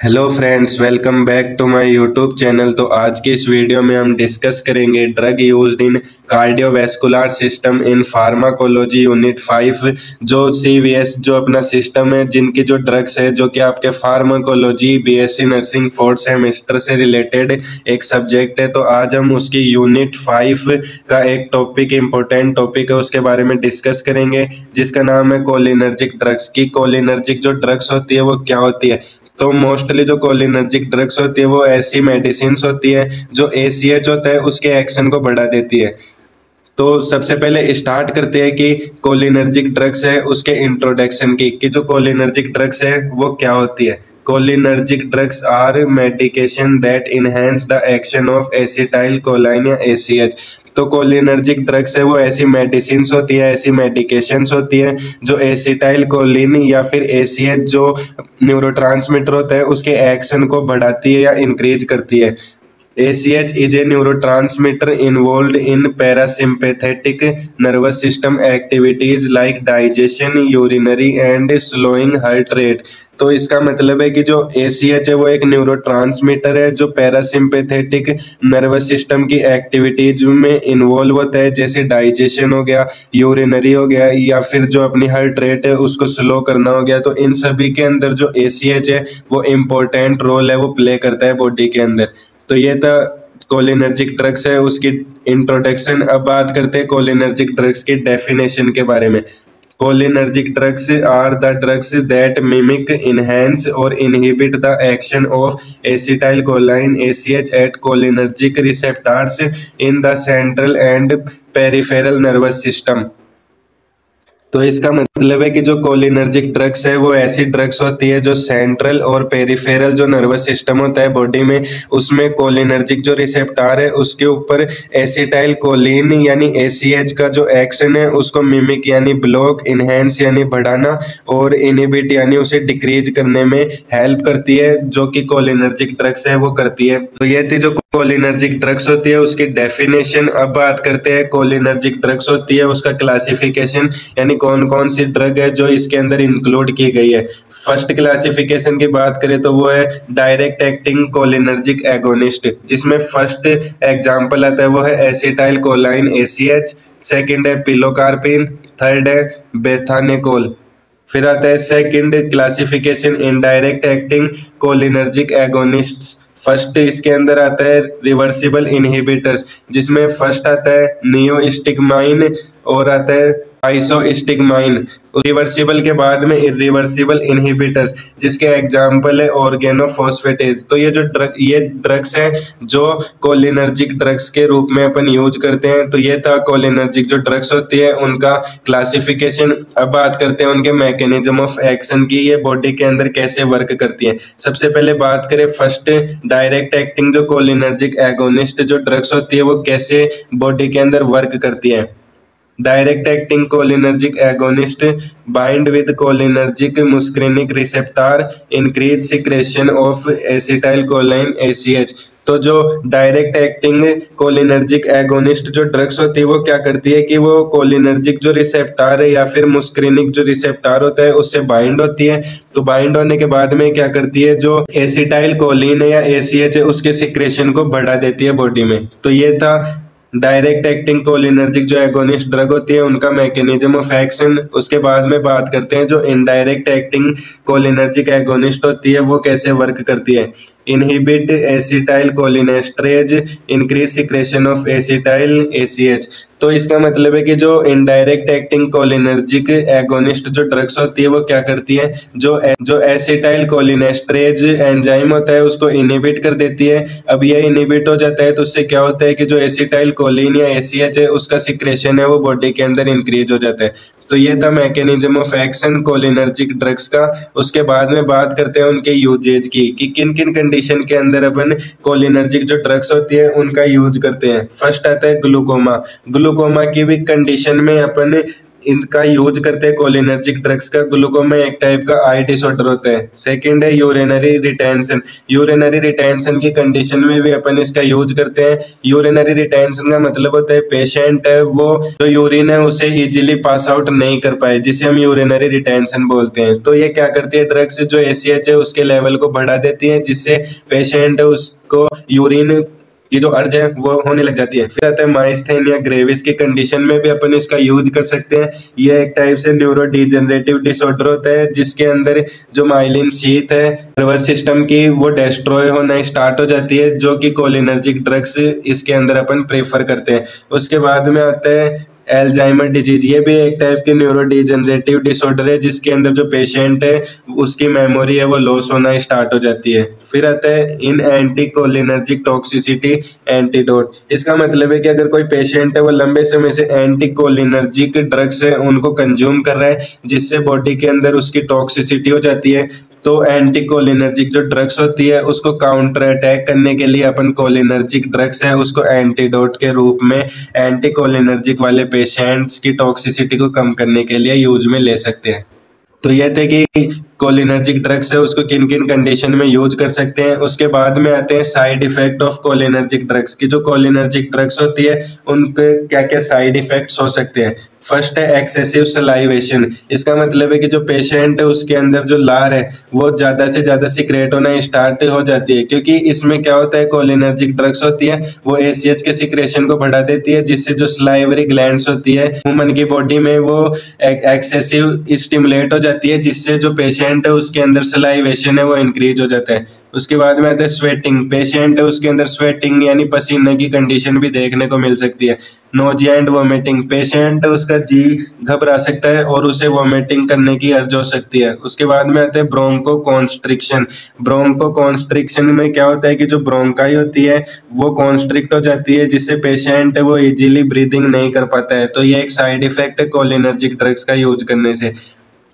Hello friends, welcome back to my YouTube channel. तो आज की इस वीडियो में हम डिस्कस करेंगे drug used in cardiovascular system in pharmacology unit 5। जो CVS जो अपना सिस्टम है, जिनकी जो ड्रग्स है जो कि आपके pharmacology BSc nursing 4th semester से रिलेटेड एक सब्जेक्ट है। तो आज हम उसकी यूनिट 5 का एक टॉपिक, इंपॉर्टेंट टॉपिक है, उसके बारे में डिस्कस करेंगे, जिसका नाम है कोलिनर्जिक ड्रग्स। की कोलिनर्जिक जो ड्रग्स होती है वो क्या होती है। तो मोस्टली जो कोलिनर्जिक ड्रग्स होती है वो ऐसी मेडिसिन होती है जो ACH होता है उसके एक्शन को बढ़ा देती है। तो सबसे पहले स्टार्ट करते हैं कि कोलिनर्जिक ड्रग्स है उसके इंट्रोडक्शन की, कि जो कोलिनर्जिक ड्रग्स है वो क्या होती है। Cholinergic drugs are medication that enhance the action of acetyl choline या ACH। तो कोलिनर्जिक ड्रग्स है वो ऐसी मेडिसिन होती है, ऐसी मेडिकेशंस होती है जो एसिटाइल कोलिन या फिर ACH जो न्यूरोट्रांसमीटर होता है उसके एक्शन को बढ़ाती है या इंक्रीज करती है। ACH is a neurotransmitter involved in parasympathetic nervous system activities like digestion, urinary and slowing heart rate। तो इसका मतलब है कि जो ACH है वो एक न्यूरोट्रांसमीटर है जो पैरासिम्पैथेटिक नर्वस सिस्टम की एक्टिविटीज में इन्वॉल्व होता है, जैसे डाइजेशन हो गया, यूरिनरी हो गया, या फिर जो अपनी हार्ट रेट है उसको स्लो करना हो गया। तो इन सभी के अंदर जो ACH है वो इम्पोर्टेंट रोल है वो प्ले करता है बॉडी के अंदर। तो ये था कोलिनर्जिक ड्रग्स है उसकी इंट्रोडक्शन। अब बात करते हैं कोलिनर्जिक ड्रग्स की डेफिनेशन के बारे में। Cholinergic drugs are the drugs that mimic, enhance और inhibit the action of acetyl कोलाइन ACH at cholinergic receptors in the central and peripheral nervous system. तो इसका मतलब है कि जो कोलिनर्जिक ड्रग्स है वो ऐसी ड्रग्स होती है जो सेंट्रल और पेरिफेरल जो नर्वस सिस्टम होता है बॉडी में, उसमें कोलिनर्जिक जो रिसेप्टर है उसके ऊपर एसिटाइल कोलिन यानी ACH का जो एक्शन है उसको मिमिक यानी ब्लॉक, इनहेंस यानी बढ़ाना और इनहिबिट यानी उसे डिक्रीज करने में हेल्प करती है, जो कि कोलिनर्जिक ड्रग्स है वो करती है। तो ये थी जो कोलिनर्जिक ड्रग्स होती है उसकी डेफिनेशन। अब बात करते हैं कोलिनर्जिक ड्रग्स होती है उसका क्लासिफिकेशन, यानी कौन कौन सी ड्रग है जो इसके अंदर इंक्लूड की गई है। फर्स्ट क्लासिफिकेशन की बात करें तो वो है डायरेक्ट एक्टिंग कोलिनर्जिक एगोनिस्ट, जिसमें फर्स्ट एग्जांपल आता है वो है एसिटाइल कोलाइन ACH, सेकंड है पिलोकार्पिन, थर्ड है बेथानेकोल। फिर आता है second classification indirect acting cholinergic agonists. First इसके अंदर आता है रिवर्सिबल इनहिबिटर्स, जिसमें फर्स्ट आता है नियोस्टिग्माइन और आता है आइसोस्टिग्माइन। रिवर्सिबल के बाद में इरिवर्सिबल इनहिबिटर्स, जिसके एग्जांपल है ऑर्गेनोफॉस्फेटेज। तो ये ड्रग्स हैं जो कोलिनर्जिक ड्रग्स के रूप में अपन यूज करते हैं। तो ये था कोलिनर्जिक जो ड्रग्स होती है उनका क्लासिफिकेशन। अब बात करते हैं उनके मैकेनिज्म ऑफ एक्शन की, ये बॉडी के अंदर कैसे वर्क करती है। सबसे पहले बात करें फर्स्ट डायरेक्ट एक्टिंग जो कोलिनर्जिक एगोनिस्ट जो ड्रग्स होती है वो कैसे बॉडी के अंदर वर्क करती है। Direct acting cholinergic agonist bind with cholinergic muscarinic receptor, increase secretion of acetyl कोलाइन ACH। तो जो डायरेक्ट एक्टिंग कोलिनर्जिक एगोनिस्ट जो ड्रग्स होती है वो क्या करती है कि वो कोलिनर्जिक जो रिसेप्टर है या फिर मुस्क्रिनिक जो रिसेप्टर होता है उससे बाइंड होती है। तो बाइंड होने के बाद में क्या करती है, जो एसिटाइल कोलिन है या ACH है उसके सिक्रेशन को बढ़ा देती है बॉडी में। तो ये था डायरेक्ट एक्टिंग कोलिनर्जिक जो एगोनिस्ट ड्रग होती है उनका मैकेनिज्म ऑफ एक्शन। उसके बाद में बात करते हैं जो इनडायरेक्ट एक्टिंग कोलिनर्जिक एगोनिस्ट होती है वो कैसे वर्क करती है। Inhibit acetylcholinesterase, increase secretion of acetyl ACH। तो इसका मतलब है कि जो इनडायरेक्ट एक्टिंग कोलिनर्जिक एगोनिस्ट जो ड्रग्स होती है वो क्या करती है, जो एसिटाइल कोलिनेस्टरेज एंजाइम होता है उसको इनहिबिट कर देती है। अब ये इनहिबिट हो जाता है तो उससे क्या होता है कि जो एसिटाइल कोलिन या ACH है उसका सिक्रेशन है वो बॉडी के अंदर इंक्रीज हो जाता है। तो ये था mechanism of action cholinergic drugs का। उसके बाद में बात करते हैं उनके यूजेज की, कि किन किन कंडीशन के अंदर अपन कोलिनर्जिक जो ड्रग्स होती है उनका यूज करते हैं। फर्स्ट आता है ग्लूकोमा। ग्लूकोमा की भी कंडीशन में अपन इनका यूज करते हैं कोलिनर्जिक ड्रग्स का। ग्लूकोमा एक टाइप का आई डिसऑर्डर होता है। सेकंड है यूरिनरी रिटेंशन। यूरिनरी रिटेंशन की कंडीशन में भी अपन इसका यूज करते हैं। यूरिनरी रिटेंशन का मतलब होता है पेशेंट है वो जो यूरिन है उसे इजीली पास आउट नहीं कर पाए, जिसे हम यूरिनरी रिटेंशन बोलते हैं। तो ये क्या करती है, ड्रग्स जो ACH है उसके लेवल को बढ़ा देती है, जिससे पेशेंट उसको यूरिन की जो अर्ज है वो होने लग जाती है। फिर आता है माइस्थेनिया ग्रेविस की कंडीशन में भी अपन इसका यूज कर सकते हैं। ये एक टाइप से न्यूरो डिजेनरेटिव डिसऑर्डर होता है, जिसके अंदर जो माइलिन शीथ है नर्वस सिस्टम की वो डिस्ट्रॉय होना स्टार्ट हो जाती है, जो कि कोलिनर्जिक ड्रग्स इसके अंदर अपन प्रेफर करते हैं। उसके बाद में आता है एल्जाइमर डिजीज। ये भी एक टाइप की न्यूरो डिजेनरेटिव डिसऑर्डर है, जिसके अंदर जो पेशेंट है उसकी मेमोरी है वो लॉस होना स्टार्ट हो जाती है। फिर आता है इन एंटी कोलिनर्जिक टॉक्सिसिटी एंटीडोट। इसका मतलब है कि अगर कोई पेशेंट है वो लंबे समय से एंटी कोलिनर्जिक ड्रग्स है उनको कंज्यूम कर रहा है, जिससे बॉडी के अंदर उसकी टॉक्सिसिटी हो जाती है, तो एंटी कोलिनर्जिक जो ड्रग्स होती है उसको काउंटर अटैक करने के लिए अपन कोलिनर्जिक ड्रग्स है उसको एंटीडोट के रूप में एंटी कोलिनर्जिक वाले पेशेंट्स की टॉक्सिसिटी को कम करने के लिए यूज में ले सकते हैं। तो यह थे कि कोलिनर्जिक ड्रग्स है उसको किन किन कंडीशन में यूज कर सकते हैं। उसके बाद में आते हैं side effect of cholinergic drugs की। जो कोलिनर्जिक ड्रग्स होती है उनके क्या क्या साइड इफेक्ट्स हो सकते हैं। फर्स्ट है एक्सेसिव सलाइवेशन। इसका मतलब है कि जो पेशेंट है उसके अंदर जो लार है वो ज्यादा से ज्यादा सिक्रेट होना स्टार्ट हो जाती है, क्योंकि इसमें क्या होता है कोलिनर्जिक ड्रग्स होती है वो ACH के सिक्रेशन को बढ़ा देती है, जिससे जो सलाइवरी ग्लैंड्स होती है ह्यूमन की बॉडी में वो एक्सेसिव स्टिमुलेट हो जाती है, जिससे जो पेशेंट है उसके अंदर सलाइवेशन है वो इंक्रीज हो जाता है। उसके बाद में आता है स्वेटिंग। पेशेंट है उसके अंदर स्वेटिंग यानी पसीने की कंडीशन भी देखने को मिल सकती है। Nausea and vomiting. पेशेंट उसका जी घबरा सकता है और उसे वोमिटिंग करने की अर्ज हो सकती है। उसके बाद में आता है ब्रोंको कॉन्स्ट्रिक्शन। ब्रोंको कॉन्स्ट्रिक्शन में क्या होता है कि जो ब्रोंकाई होती है वो कॉन्स्ट्रिक्ट हो जाती है, जिससे पेशेंट है वो इजीली ब्रीदिंग नहीं कर पाता है। तो ये एक साइड इफेक्ट है कोलिनर्जिक ड्रग्स का यूज करने से।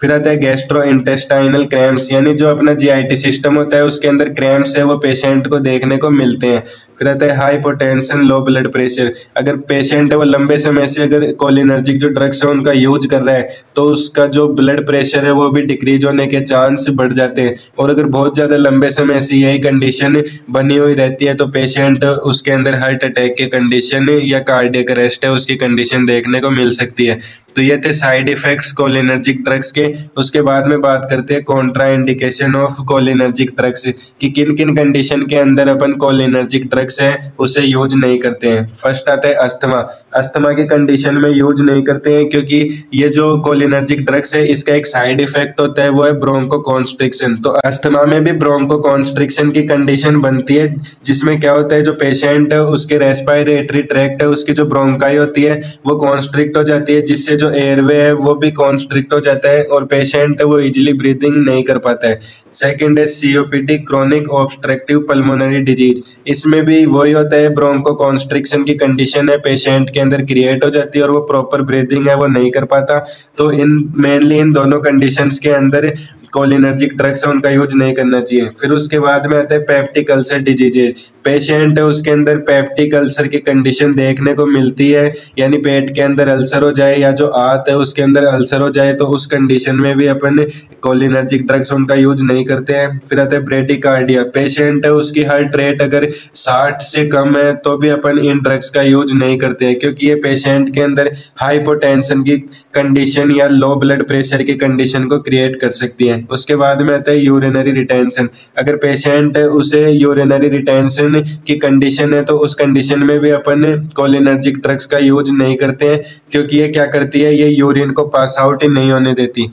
फिर आता है गैस्ट्रो इंटेस्टाइनल क्रैम्प्स, यानी जो अपना GIT सिस्टम होता है उसके अंदर क्रैम्प्स है वो पेशेंट को देखने को मिलते हैं। फिर आता है हाइपोटेंशन, लो ब्लड प्रेशर। अगर पेशेंट है वो लंबे समय से अगर कोलिनर्जिक जो ड्रग्स है उनका यूज कर रहा है तो उसका जो ब्लड प्रेशर है वो भी डिक्रीज होने के चांस बढ़ जाते हैं। और अगर बहुत ज़्यादा लंबे समय से यही कंडीशन बनी हुई रहती है तो पेशेंट उसके अंदर हार्ट अटैक की कंडीशन या कार्डियक अरेस्ट है उसकी कंडीशन देखने को मिल सकती है। तो ये थे साइड इफेक्ट्स कोलिनर्जिक ड्रग्स के। उसके बाद में बात करते हैं Contra indication of cholinergic drugs कि किन किन कंडीशन के अंदर अपन कोलिनर्जिक ड्रग्स है उसे यूज नहीं करते हैं। फर्स्ट आता है अस्थमा। अस्थमा की कंडीशन में यूज नहीं करते हैं क्योंकि ये जो कोलिनर्जिक ड्रग्स है इसका एक साइड इफेक्ट होता है वो है ब्रोंको कॉन्स्ट्रिक्शन। तो अस्थमा में भी ब्रोंको कॉन्स्ट्रिक्शन की कंडीशन बनती है, जिसमें क्या होता है जो पेशेंट है उसके रेस्पिरेटरी ट्रैक्ट है उसकी जो ब्रोंकाई होती है वो कॉन्स्ट्रिक्ट हो जाती है, जिससे जो एयरवे है वो भी कॉन्स्ट्रिक्ट हो जाता है और पेशेंट है वो इजीली ब्रीदिंग नहीं कर पाता है। सेकंड है COPD, chronic obstructive pulmonary disease. इसमें भी वही होता है, ब्रोंको कॉन्स्ट्रिक्शन की कंडीशन है पेशेंट के अंदर क्रिएट हो जाती है और वो प्रॉपर ब्रीदिंग है वो नहीं कर पाता। तो मेनली इन दोनों कंडीशंस के अंदर कोलिनर्जिक ड्रग्स है उनका यूज नहीं करना चाहिए। फिर उसके बाद में आता है पेप्टिक अल्सर डिजीजेज। पेशेंट है उसके अंदर पेप्टिक अल्सर की कंडीशन देखने को मिलती है, यानी पेट के अंदर अल्सर हो जाए या जो आंत है उसके अंदर अल्सर हो जाए, तो उस कंडीशन में भी अपन कोलिनर्जिक ड्रग्स उनका यूज नहीं करते हैं। फिर आता है ब्रेडिकार्डिया। पेशेंट है उसकी हार्ट रेट अगर 60 से कम है तो भी अपन इन ड्रग्स का यूज नहीं करते हैं, क्योंकि ये पेशेंट के अंदर हाइपोटेंशन की कंडीशन या लो ब्लड प्रेशर की कंडीशन को क्रिएट कर सकती है। उसके बाद में आता है यूरिनरी रिटेंशन। अगर पेशेंट है उसे यूरिनरी रिटेंशन की कंडीशन है तो उस कंडीशन में भी अपन कोलिनर्जिक ड्रग्स का यूज नहीं करते हैं, क्योंकि ये क्या करती है, ये यूरिन को पास आउट ही नहीं होने देती।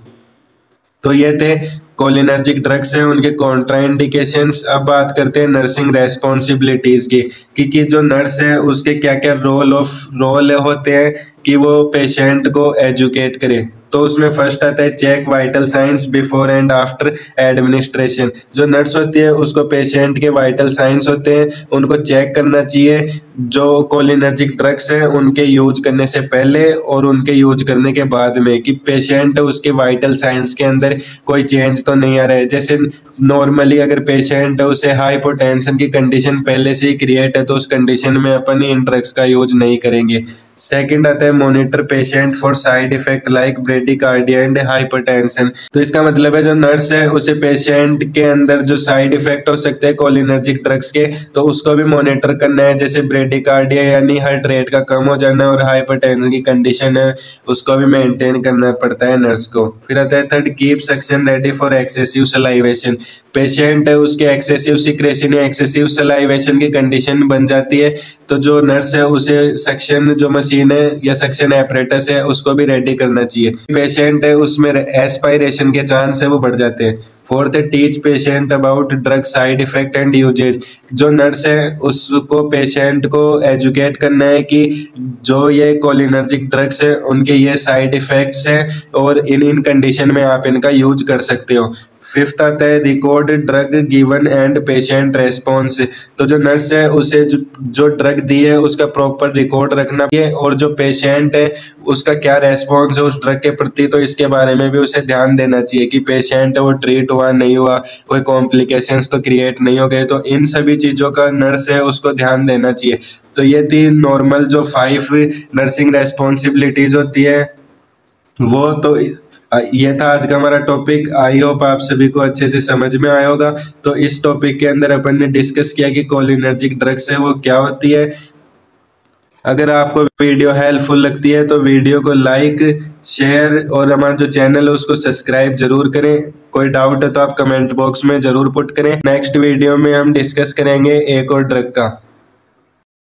तो ये थे कोलिनर्जिक ड्रग्स हैं उनके कॉन्ट्राइंडिकेशंस। अब बात करते हैं नर्सिंग रेस्पॉन्सिबिलिटीज की कि जो नर्स है उसके क्या क्या रोल होते हैं कि वो पेशेंट को एजुकेट करे। तो उसमें फर्स्ट आता है check vital signs before and after administration. जो नर्स होती है उसको पेशेंट के वाइटल साइंस होते हैं उनको चेक करना चाहिए, जो कोलिनर्जिक ड्रग्स हैं उनके यूज करने से पहले और उनके यूज करने के बाद में, कि पेशेंट उसके वाइटल साइंस के अंदर कोई चेंज तो नहीं आ रहा है। जैसे नॉर्मली अगर पेशेंट है उसे हाइपोटेंशन की कंडीशन पहले से ही क्रिएट है तो उस कंडीशन में अपन इन ड्रग्स का यूज नहीं करेंगे। सेकंड आता है monitor patient for side effect like bradycardia and hypertension. तो इसका मतलब है जो नर्स है उसे पेशेंट के अंदर जो साइड इफेक्ट हो सकते हैं कोलिनर्जिक ड्रग्स के, तो उसको भी मॉनिटर करना है, जैसे ब्रेडिकार्डिया यानी हार्ट रेट का कम हो जाना और हाइपरटेंशन की कंडीशन है उसको भी मेंटेन करना पड़ता है नर्स को। फिर आता है third, keep suction ready for excessive salivation. Patient है उसके एक्सेसिव सिक्रेशन या एक्सेसिव सलाइवेशन की कंडीशन बन जाती है, तो जो नर्स है उसे सक्शन जो मशीन है या सक्शन एपरेटस है उसको भी रेडी करना चाहिए। पेशेंट है उसमें एस्पायरेशन के चांस है वो बढ़ जाते हैं। फोर्थ है teach patient about drug side effect and usages. जो नर्स है उसको पेशेंट को एजुकेट करना है कि जो ये कोलिनर्जिक ड्रग्स है उनके ये साइड इफेक्ट्स हैं और इन कंडीशन में आप इनका यूज कर सकते हो। फिफ्थ आता है record drug given and patient response. तो जो नर्स है उसे जो ड्रग दी है उसका प्रॉपर रिकॉर्ड रखना है और जो पेशेंट है उसका क्या रेस्पॉन्स है उस ड्रग के प्रति, तो इसके बारे में भी उसे ध्यान देना चाहिए कि पेशेंट है वो ट्रीट हुआ नहीं हुआ, कोई कॉम्प्लिकेशंस तो क्रिएट नहीं हो गए, तो इन सभी चीज़ों का नर्स है उसको ध्यान देना चाहिए। तो ये तीन नॉर्मल जो 5 नर्सिंग रेस्पॉन्सिबिलिटीज होती है वो, तो ये था आज का हमारा टॉपिक। आई होप आप सभी को अच्छे से समझ में आया होगा। तो इस टॉपिक के अंदर अपन ने डिस्कस किया कि कोलिनर्जिक ड्रग्स है वो क्या होती है। अगर आपको वीडियो हेल्पफुल लगती है तो वीडियो को लाइक, शेयर और हमारा जो चैनल है उसको सब्सक्राइब जरूर करें। कोई डाउट है तो आप कमेंट बॉक्स में जरूर पुट करें। नेक्स्ट वीडियो में हम डिस्कस करेंगे एक और ड्रग का।